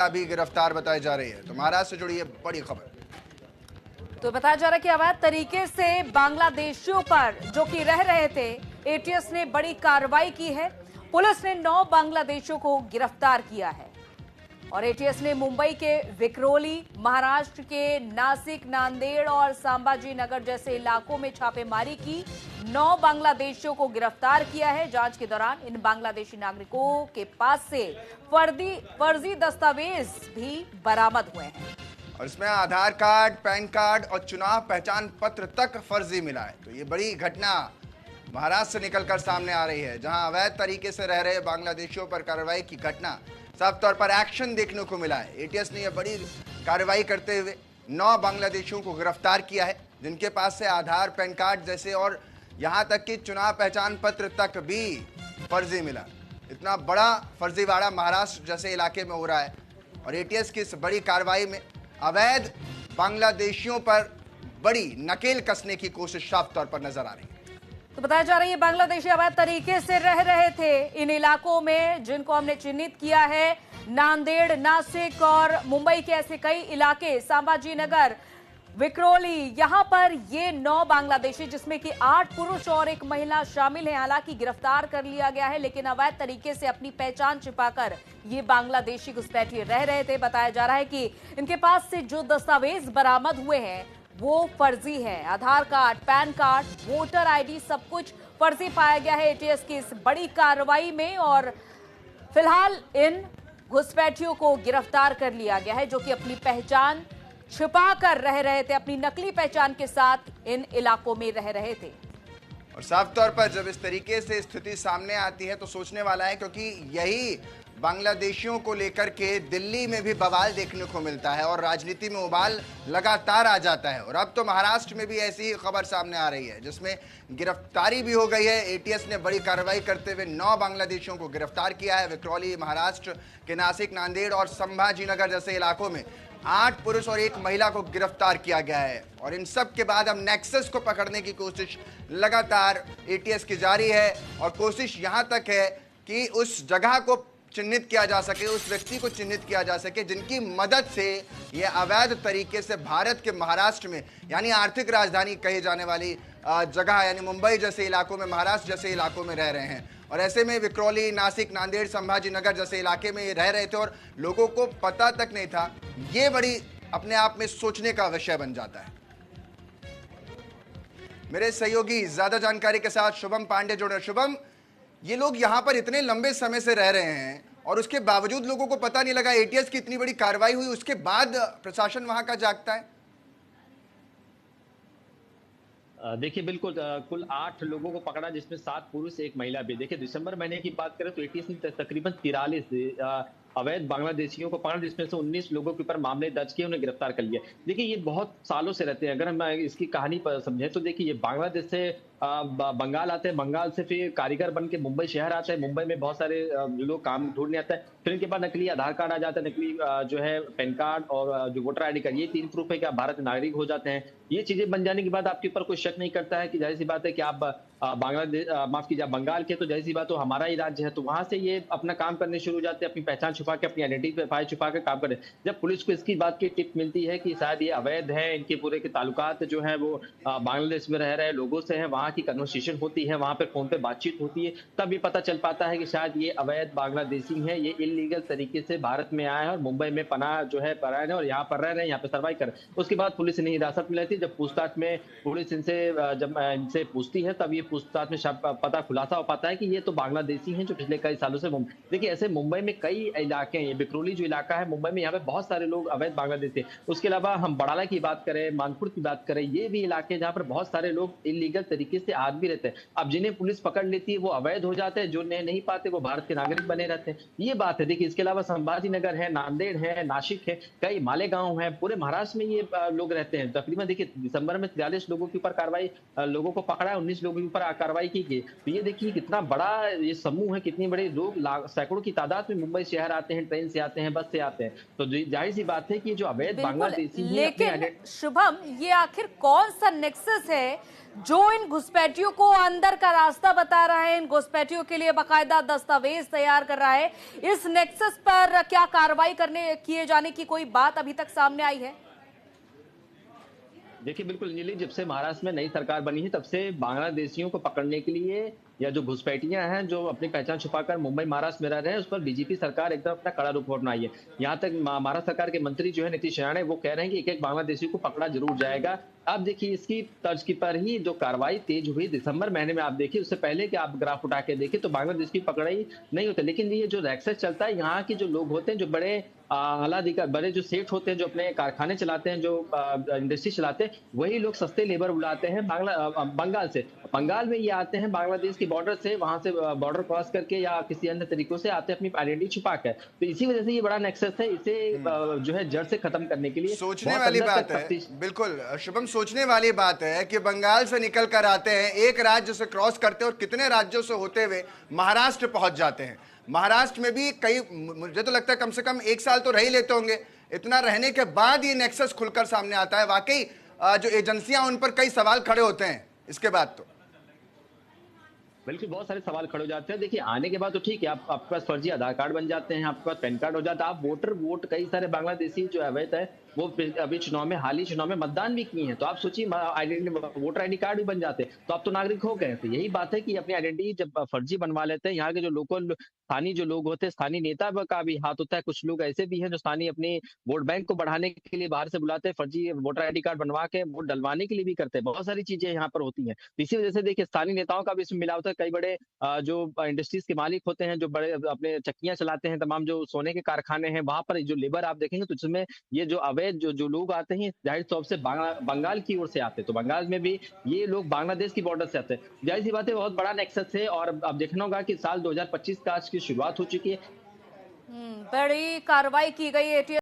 अभी गिरफ्तार बताई जा रही है। तो महाराष्ट्र से जुड़ी है बड़ी खबर। तो बताया जा रहा है कि अवैध तरीके से बांग्लादेशियों पर जो कि रह रहे थे, एटीएस ने बड़ी कार्रवाई की है। पुलिस ने 9 बांग्लादेशियों को गिरफ्तार किया है और एटीएस ने मुंबई के विक्रोली, महाराष्ट्र के नासिक, नांदेड़ और संभाजी नगर जैसे इलाकों में छापेमारी की। 9 बांग्लादेशियों को गिरफ्तार किया है। जांच के दौरान इन बांग्लादेशी नागरिकों के पास से फर्जी दस्तावेज भी बरामद हुए हैं और इसमें आधार कार्ड, पैन कार्ड और चुनाव पहचान पत्र तक फर्जी मिला है। तो ये बड़ी घटना महाराष्ट्र से निकलकर सामने आ रही है, जहां अवैध तरीके से रह रहे बांग्लादेशियों पर कार्रवाई की घटना साफ तौर पर एक्शन देखने को मिला है। एटीएस ने यह बड़ी कार्रवाई करते हुए 9 बांग्लादेशियों को गिरफ्तार किया है, जिनके पास से आधार, पैन कार्ड जैसे और यहां तक कि चुनाव पहचान पत्र तक भी फर्जी मिला। इतना बड़ा फर्जीवाड़ा महाराष्ट्र जैसे इलाके में हो रहा है और एटीएस की इस बड़ी कार्रवाई में अवैध बांग्लादेशियों पर बड़ी नकेल कसने की कोशिश साफ तौर पर नजर आ रही है। तो बताया जा रहा है ये बांग्लादेशी अवैध तरीके से रह रहे थे इन इलाकों में, जिनको हमने चिन्हित किया है। नांदेड़, नासिक और मुंबई के ऐसे कई इलाके, संभाजी नगर, विक्रोली, यहां पर ये 9 बांग्लादेशी, जिसमें कि 8 पुरुष और 1 महिला शामिल है, हालांकि गिरफ्तार कर लिया गया है, लेकिन अवैध तरीके से अपनी पहचान छिपाकर ये बांग्लादेशी घुसपैठिए रह रहे थे। बताया जा रहा है कि इनके पास से जो दस्तावेज बरामद हुए हैं वो फर्जी है। Aadhaar card, PAN card, voter ID, सब कुछ फर्जी पाया गया है एटीएस की इस बड़ी कार्रवाई में और फिलहाल इन घुसपैठियों को गिरफ्तार कर लिया गया है, जो कि अपनी पहचान छिपा कर रह रहे थे, अपनी नकली पहचान के साथ इन इलाकों में रह रहे थे। और साफ तौर पर जब इस तरीके से स्थिति सामने आती है तो सोचने वाला है, क्योंकि यही बांग्लादेशियों को लेकर के दिल्ली में भी बवाल देखने को मिलता है और राजनीति में उबाल लगातार आ जाता है। और अब तो महाराष्ट्र में भी ऐसी खबर सामने आ रही है, जिसमें गिरफ्तारी भी हो गई है। एटीएस ने बड़ी कार्रवाई करते हुए 9 बांग्लादेशियों को गिरफ्तार किया है। विक्रोली, महाराष्ट्र के नासिक, नांदेड़ और संभाजीनगर जैसे इलाकों में 8 पुरुष और 1 महिला को गिरफ्तार किया गया है। और इन सब के बाद अब नेक्सस को पकड़ने की कोशिश लगातार एटीएस की जारी है और कोशिश यहां तक है कि उस जगह को चिन्हित किया जा सके, उस व्यक्ति को चिन्हित किया जा सके जिनकी मदद से ये अवैध तरीके से भारत के महाराष्ट्र में, यानी आर्थिक राजधानी कही जाने वाली जगह, यानी मुंबई जैसे इलाकों में, महाराष्ट्र जैसे इलाकों में रह रहे हैं। और ऐसे में विक्रोली, नासिक, नांदेड़, संभाजीनगर जैसे इलाके में ये रह रहे थे और लोगों को पता तक नहीं था। ये बड़ी अपने आप में सोचने का विषय बन जाता है। मेरे सहयोगी ज्यादा जानकारी के साथ शुभम पांडे जुड़ रहे। शुभम, ये लोग यहां पर इतने लंबे समय से रह रहे हैं और उसके बावजूद लोगों को पता नहीं लगा, एटीएस की इतनी बड़ी कार्रवाई हुई, उसके बाद प्रशासन वहां का जागता है। देखिए बिल्कुल, कुल 8 लोगों को पकड़ा, जिसमें 7 पुरुष 1 महिला भी। देखिए दिसंबर महीने की बात करें तो एटीएस ने तकरीबन 43 अवैध बांग्लादेशियों को पकड़ा, जिसमें से 19 लोगों के ऊपर मामले दर्ज किए, उन्हें गिरफ्तार कर लिया। देखिए ये बहुत सालों से रहते हैं। अगर हम इसकी कहानी पर समझें तो देखिए ये बांग्लादेश से बंगाल आते हैं, बंगाल से फिर कारीगर बन के मुंबई शहर आते हैं, मुंबई में बहुत सारे लोग काम ढूंढने आते हैं, फिर इनके पास नकली आधार कार्ड आ जाता है, नकली जो है पैन कार्ड और जो वोटर आईडी कार्ड, ये 3 प्रूफ है कि आप भारत के नागरिक हो जाते हैं। ये चीजें बन जाने के बाद आपके ऊपर कोई शक नहीं करता है कि जाहिर सी बात है कि आप बांग्लादेश, माफ कीजिए, बंगाल के, तो जाहिर सी बात तो हमारा ही राज्य है। तो वहां से ये अपना काम करने शुरू हो जाते हैं, अपनी पहचान छुपा के, अपनी आइडेंटिटी छुपा के काम करें। जब पुलिस को इसकी बात की टिप मिलती है कि शायद ये अवैध है, इनके पूरे के ताल्लुकात जो है वो बांग्लादेश में रह रहे लोगों से है, वहां की कन्वर्सेशन होती है, वहां पे फोन पे बातचीत होती है, तब ये पता चल पाता है कि शायद ये अवैध बांग्लादेशी है, ये इलीगल तरीके से भारत में आए हैं और मुंबई में पनाह जो है पर आए हैं और यहाँ पर रह रहे हैं, यहाँ पे सर्वाइव कर। उसके बाद पुलिस इन्हें हिरासत में लेती है। जब पूछताछ में पुलिस जब इनसे पूछती है, तब ये पूछताछ में पता खुलासा हो पाता है कि ये तो बांग्लादेशी हैं जो पिछले कई सालों से देखिए ऐसे मुंबई में कई इलाके हैं। ये बिक्रोली जो इलाका है मुंबई में, यहाँ पे बहुत सारे लोग अवैध बांग्लादेशी। उसके अलावा हम बड़ाला की बात करें, मानपुर की बात करें, ये भी इलाके जहाँ पर बहुत सारे लोग इलीगल तरीके से आज भी रहते हैं। अब जिन्हें पुलिस पकड़ लेती है वो अवैध हो जाते हैं, जो नहीं पाते वो भारत के नागरिक बने रहते हैं। ये बात है। देखिए इसके अलावा संभाजी नगर है, नांदेड़ है, नासिक है, कई मालेगांव है, पूरे महाराष्ट्र में ये लोग रहते हैं। तकरीबन देखिए दिसंबर में 43 लोगों के ऊपर कार्रवाई, लोगों को पकड़ा है, 19 लोगों के ऊपर कार्रवाई की गई। तो ये देखिए कितना बड़ा ये समूह है, कितने बड़े लोग, सैकड़ों की तादाद में मुंबई शहर आते हैं, ट्रेन से आते हैं, बस से आते हैं। तो जाहिर सी बात है कि जो अवैध बांग्लादेशी, लेकिन शुभम, ये आखिर कौन सा नेक्सस है जो इन घुस घुसपैठियों को अंदर का रास्ता बता रहा है, इन घुसपैठियों के लिए बाकायदा दस्तावेज तैयार कर रहा है। इस नेक्सस पर क्या कार्रवाई किए जाने की कोई बात अभी तक सामने आई है? देखिए बिल्कुल अंजलि, जब से महाराष्ट्र में नई सरकार बनी है तब से बांग्लादेशियों को पकड़ने के लिए या जो घुसपैठियां हैं जो अपनी पहचान छुपाकर मुंबई महाराष्ट्र में रह रहे हैं, उस पर बीजेपी सरकार एकदम अपना कड़ा रुख अपनाई है। यहाँ तक महाराष्ट्र सरकार के मंत्री जो है नीतीश राणे, वो कह रहे हैं कि एक एक बांग्लादेशी को पकड़ा जरूर जाएगा। आप देखिए इसकी तर्ज की पर ही जो कार्रवाई तेज हुई दिसंबर महीने में, आप देखिए उससे पहले कि आप ग्राफ उठा के देखिए तो बांग्लादेश की पकड़ाई नहीं होती। लेकिन ये जो रैक्सेस चलता है, यहाँ के जो लोग होते हैं, जो बड़े आलाधिकारी, बड़े जो सेठ होते हैं, जो अपने कारखाने चलाते हैं, जो इंडस्ट्री चलाते हैं, वही लोग सस्ते लेबर बुलाते हैं बंगाल से। बंगाल में ये आते हैं बांग्लादेश की बॉर्डर से, वहां से बॉर्डर क्रॉस करके या किसी अन्य तरीकों से आते हैं अपनी आइडेंटिटी छुपा कर। तो इसी वजह से ये बड़ा नेक्सस है, इसे जो है जड़ से खत्म करने के लिए सोचने वाली बात है। बिल्कुल शुभम, सोचने वाली बात है कि बंगाल से निकल कर आते हैं, एक राज्य से क्रॉस करते हैं और कितने राज्यों से होते हुए महाराष्ट्र पहुंच जाते हैं। महाराष्ट्र में भी कई, मुझे तो लगता है कम से कम 1 साल तो रह ही लेते होंगे। इतना रहने के बाद ये नेक्सस खुलकर सामने आता है। वाकई जो एजेंसियां, उन पर कई सवाल खड़े होते हैं इसके बाद। तो बिल्कुल बहुत सारे सवाल खड़े हो जाते हैं। देखिए आने के बाद तो ठीक है, आपके पास फर्जी आधार कार्ड बन जाते हैं, आपके पास पैन कार्ड हो जाता है, आप वोट कई सारे बांग्लादेशी जो अवैध है वो अभी चुनाव में, हाल ही चुनाव में मतदान भी किए हैं। तो आप सोचिए वोटर आईडी कार्ड भी बन जाते हैं, तो आप तो नागरिक हो गए। तो यही बात है कि अपनी आइडेंटिटी जब फर्जी बनवा लेते हैं, यहाँ के जो लोकल स्थानीय जो लोग होते हैं, स्थानीय नेता का भी हाथ होता है। कुछ लोग ऐसे भी हैं जो स्थानीय अपने वोट बैंक को बढ़ाने के लिए बाहर से बुलाते हैं, फर्जी वोटर आईडी कार्ड बनवा के वोट डलवाने के लिए भी करते हैं। बहुत सारी चीजें यहाँ पर होती हैं। तो इसी वजह से देखिए स्थानीय नेताओं का भी इसमें मिला होता है। कई बड़े जो इंडस्ट्रीज के मालिक होते हैं, जो बड़े अपने चक्कियां चलाते हैं, तमाम जो सोने के कारखाने हैं, वहां पर जो लेबर आप देखेंगे तो इसमें ये जो अवैध जो लोग आते हैं, जाहिर तौर से बंगाल की ओर से आते हैं। तो बंगाल में भी ये लोग बांग्लादेश की बॉर्डर से आते हैं। जाहिर सी बात है बहुत बड़ा नेक्सस है। और अब देखना होगा कि साल 2025 का आज की शुरुआत हो चुकी है। बड़ी कार्रवाई की गई है।